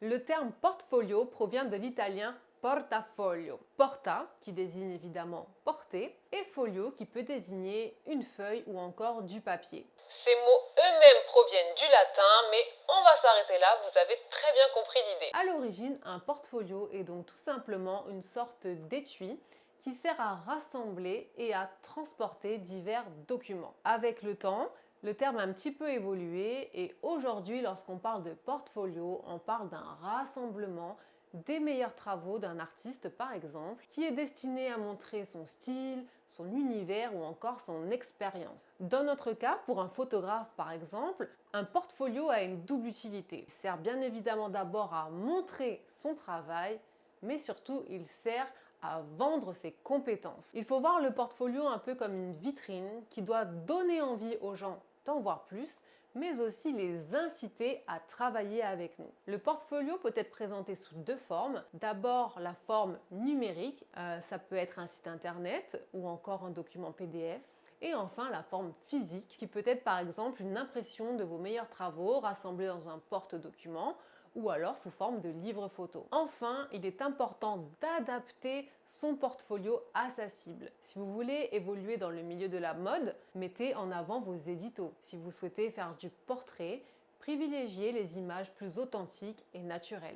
Le terme portfolio provient de l'italien portafoglio. Porta, qui désigne évidemment porter, et folio, qui peut désigner une feuille ou encore du papier. Ces mots eux-mêmes proviennent du latin, mais on va s'arrêter là, vous avez très bien compris l'idée. À l'origine, un portfolio est donc tout simplement une sorte d'étui qui sert à rassembler et à transporter divers documents. Avec le temps, le terme a un petit peu évolué et aujourd'hui, lorsqu'on parle de portfolio, on parle d'un rassemblement des meilleurs travaux d'un artiste, par exemple, qui est destiné à montrer son style, son univers ou encore son expérience. Dans notre cas, pour un photographe, par exemple, un portfolio a une double utilité. Il sert bien évidemment d'abord à montrer son travail, mais surtout, il sert à vendre ses compétences. Il faut voir le portfolio un peu comme une vitrine qui doit donner envie aux gens d'en voir plus, mais aussi les inciter à travailler avec nous. Le portfolio peut être présenté sous deux formes. D'abord, la forme numérique, ça peut être un site internet ou encore un document PDF. Et enfin, la forme physique, qui peut être par exemple une impression de vos meilleurs travaux rassemblés dans un porte-document ou alors sous forme de livre photo. Enfin, il est important d'adapter son portfolio à sa cible. Si vous voulez évoluer dans le milieu de la mode, mettez en avant vos éditos. Si vous souhaitez faire du portrait, privilégiez les images plus authentiques et naturelles.